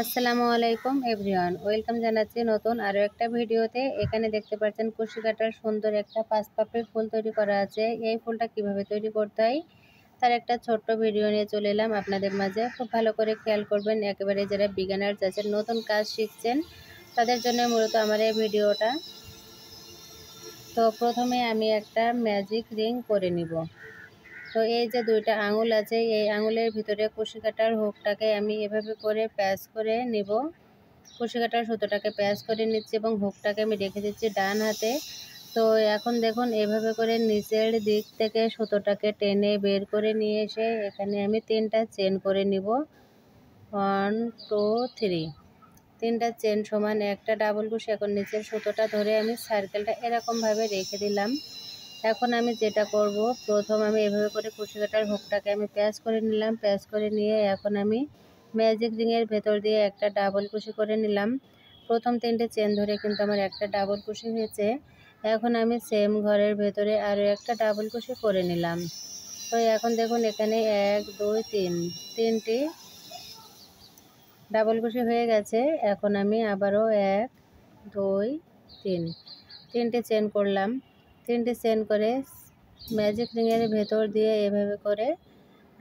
আসসালামু আলাইকুম everyone, welcome জানাচ্ছি নতুন আরও একটা ভিডিওতে। এখানে দেখতে পাচ্ছেন কুশি কাটার সুন্দর একটা 5 পাপড়ির ফুল তৈরি করা আছে। এই ফুলটা কিভাবে তৈরি করতে হয় তার একটা ছোট্ট ভিডিও নিয়ে চলে এলাম আপনাদের মাঝে। খুব ভালো করে খেয়াল করবেন, একেবারে যারা বিগিনার আছেন, নতুন কাজ শিখছেন, তাদের জন্য মূলত আমার এই ভিডিওটা। তো প্রথমে আমি একটা ম্যাজিক রিং করে নিব। তো এই যে দুইটা আঙুল আছে, এই আঙুলের ভিতরে কুশি কাটার হুকটাকে আমি এভাবে করে প্যাঁচ করে নিব। কুশি কাটার সুতোটাকে প্যাঁচ করে নিচ্ছি এবং হুকটাকে আমি রেখে দিচ্ছি ডান হাতে। তো এখন দেখুন, এভাবে করে নিচের দিক থেকে সুতোটাকে টেনে বের করে নিয়ে এসে এখানে আমি 3টা চেন করে নিব। 1 2 3, 3টা চেন সমান একটা ডাবল কুশি। এখন নিচের সুতোটা ধরে আমি সার্কেলটা এরকমভাবে রেখে দিলাম। এখন আমি যেটা করব, প্রথম আমি এভাবে করে কুশি কাটার হুকটাকে আমি প্যাঁচ করে নিলাম। প্যাঁচ করে নিয়ে এখন আমি ম্যাজিক রিংয়ের ভেতর দিয়ে একটা ডাবল কুশি করে নিলাম। প্রথম 3টে চেন ধরে কিন্তু আমার একটা ডাবল কুশি হয়েছে। এখন আমি সেম ঘরের ভেতরে আরও একটা ডাবল কুশি করে নিলাম। তো এখন দেখুন, এখানে 1 2 3, 3টি ডাবল কুশি হয়ে গেছে। এখন আমি আবারও 1 2 3, 3টে চেন করলাম। 3টে চেন করে ম্যাজিক রিংয়ের ভেতর দিয়ে এভাবে করে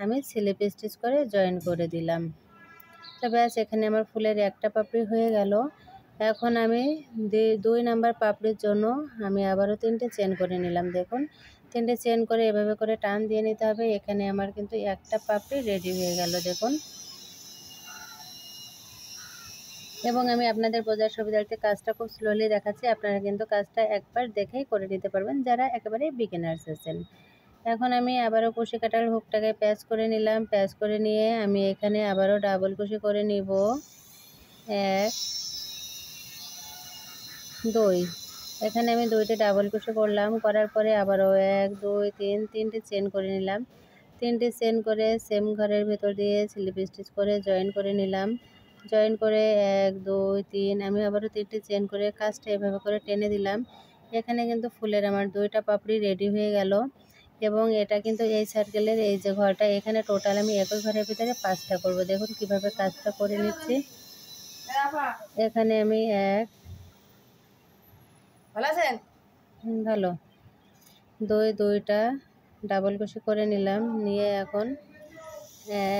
আমি স্লিপ স্টিচ করে জয়েন করে দিলাম। তো ব্যাস, এখানে আমার ফুলের একটা পাপড়ি হয়ে গেল। এখন আমি 2 নাম্বার পাপড়ির জন্য আমি আবারও 3টে চেন করে নিলাম। দেখুন, 3টে চেন করে এভাবে করে টান দিয়ে নিতে হবে। এখানে আমার কিন্তু একটা পাপড়ি রেডি হয়ে গেল দেখুন। এবং আমি আপনাদের বোঝার সুবিধার্থে কাজটা খুব স্লোলি দেখাচ্ছি, আপনারা কিন্তু কাজটা একবার দেখেই করে নিতে পারবেন যারা একেবারে বিগিনার্স আছেন। এখন আমি আবারও কুশি কাটার হুকটাকে প্যাঁচ করে নিলাম। প্যাঁচ করে নিয়ে আমি এখানে আবারও ডাবল কুশি করে নিব। 1 2, এখানে আমি 2টে ডাবল কুশি করলাম। করার পরে আবারও 1 2 3, 3টে চেন করে নিলাম। 3টে চেন করে সেম ঘরের ভেতর দিয়ে স্লিপ স্টিচ করে জয়েন করে নিলাম। জয়েন করে 1 2 3, আমি আবারও 3টে চেন করে কাজটা এভাবে করে টেনে দিলাম। এখানে কিন্তু ফুলের আমার 2টা পাপড়ি রেডি হয়ে গেল। এবং এটা কিন্তু এই সার্কেলের এই যে ঘরটা, এখানে টোটাল আমি একই ঘরের ভিতরে 5টা করব। দেখুন কিভাবে কাজটা করে নিচ্ছি। এখানে আমি ভালো 2টা ডাবল কুশি করে নিলাম। নিয়ে এখন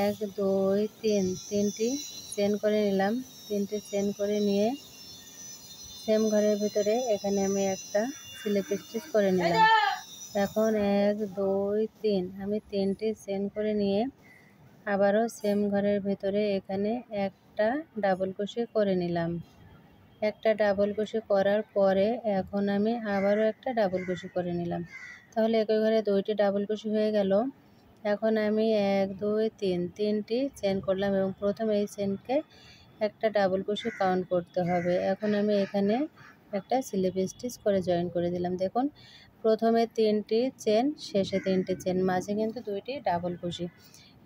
1 2 3, 3টি চেন করে নিলাম। 3টে চেন করে নিয়ে সেম ঘরের ভিতরে এখানে আমি একটা স্লিপ স্টিচ করে নিলাম। এখন 1 2 3, আমি 3টে চেন করে নিয়ে আবারও সেম ঘরের ভেতরে এখানে একটা ডাবল কুশি করে নিলাম। একটা ডাবল কুশি করার পরে এখন আমি আবারও একটা ডাবল কুশি করে নিলাম। তাহলে একই ঘরে 2টি ডাবল কুশি হয়ে গেল। এখন আমি 1 2 3, 3টি চেন করলাম এবং প্রথম এই চেনকে একটা ডাবল কুশি কাউন্ট করতে হবে। এখন আমি এখানে একটা স্লিপ স্টিচ করে জয়েন করে দিলাম। দেখুন, প্রথমে 3টি চেন, শেষে 3টি চেন, মাঝে কিন্তু 2টি ডাবল কুশি।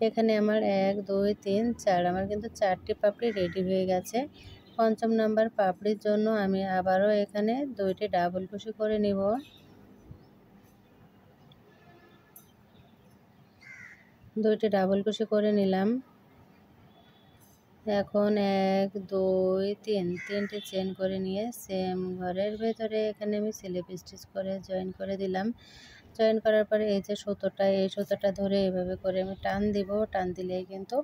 এখানে আমার 1 2 3 4, আমার কিন্তু 4টি পাপড়ি রেডি হয়ে গেছে। পঞ্চম নাম্বার পাপড়ির জন্য আমি আবারও এখানে 2টি ডাবল কুশি করে নিব। 2টি ডাবল কুশি করে নিলাম। এখন 1 2 3, 3টে চেন করে নিয়ে সেম ঘরের ভেতরে এখানে আমি স্লিপ স্টিচ করে জয়েন করে দিলাম। জয়েন করার পরে এই যে সুতোটা, এই সুতোটা ধরে এভাবে করে আমি টান দিব। টান দিলেই কিন্তু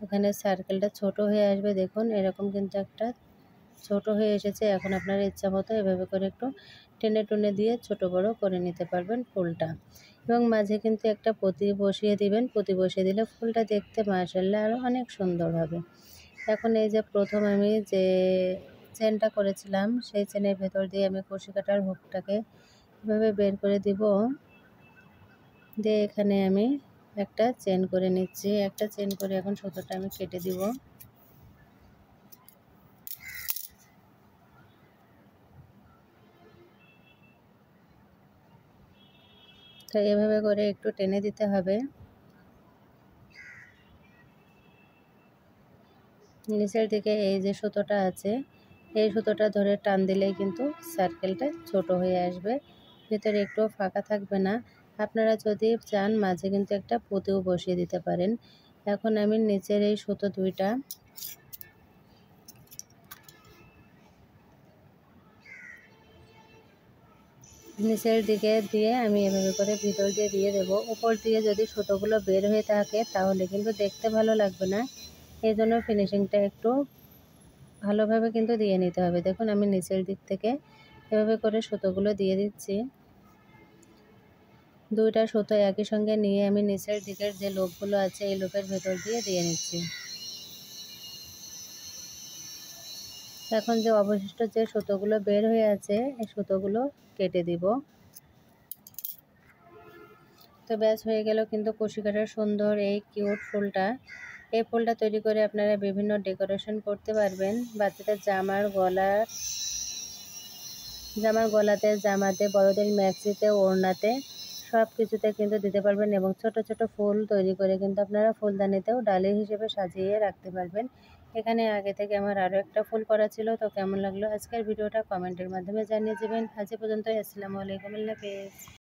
এখানে সার্কেলটা ছোট হয়ে আসবে। দেখুন, এরকম কিন্তু একটা ছোট হয়ে এসেছে। এখন আপনার ইচ্ছা মতো এভাবে করে একটু টেনে টুনে দিয়ে ছোট বড় করে নিতে পারবেন ফুলটা। এবং মাঝে কিন্তু একটা পুঁতি বসিয়ে দিবেন। পুঁতি বসিয়ে দিলে ফুলটা দেখতে মাশাআল্লাহ আরও অনেক সুন্দর হবে। এখন এই যে প্রথম আমি যে চেনটা করেছিলাম, সেই চেনের ভেতর দিয়ে আমি কুশি কাটার হুকটাকে এভাবে বের করে দিব। দিয়ে এখানে আমি একটা চেন করে নিচ্ছি। একটা চেন করে এখন সুতোটা আমি কেটে দিব। তো এভাবে করে একটু টেনে দিতে হবে। নিচের দিকে এই যে সুতোটা আছে, এই সুতোটা ধরে টান দিলেই কিন্তু সার্কেলটা ছোট হয়ে আসবে, ভিতরে একটু ফাঁকা থাকবে না। আপনারা যদি চান মাঝে কিন্তু একটা পুঁতিও বসিয়ে দিতে পারেন। এখন আমি নিচের এই সুতো 2টা নিচের দিকে দিয়ে আমি এভাবে করে ভিতর দিয়ে দেব। উপর দিয়ে যদি সুতোগুলো বের হয়ে থাকে তাহলে কিন্তু দেখতে ভালো লাগবে না, এই জন্য ফিনিশিংটা একটু ভালোভাবে কিন্তু দিয়ে নিতে হবে। দেখুন আমি নিচের দিক থেকে এভাবে করে সুতোগুলো দিয়ে দিচ্ছি। দুইটা সুতো একই সঙ্গে নিয়ে আমি নিচের দিকের যে লুপগুলো আছে এই লুপের ভেতর দিয়ে নিচ্ছি। এখন যে অবশিষ্ট যে সুতোগুলো বের হয়ে আছে এই সুতোগুলো কেটে দিব। তো ব্যাস হয়ে গেল কিন্তু কুশি কাটার সুন্দর এই কিউট ফুলটা। এই ফুলটা তৈরি করে আপনারা বিভিন্ন ডেকোরেশন করতে পারবেন। বাচ্চাদের জামার গলাতে, জামাতে, বড়দের ম্যাক্সিতে, ওড়নাতে সব কিছুতে কিন্তু দিতে পারবেন এবং ছোট ছোট ফুল তৈরি করে কিন্তু আপনারা ফুলদানিতেও ডালি হিসেবে সাজিয়ে রাখতে পারবেন। এখানে আগে থেকে আমার আরও একটা ফুল করা ছিল। তো কেমন লাগলো আজকের ভিডিওটা কমেন্টের মাধ্যমে জানিয়ে দেবেন। আজ এ পর্যন্তই। আসসালামু আলাইকুম, আল্লাহ হাফেজ।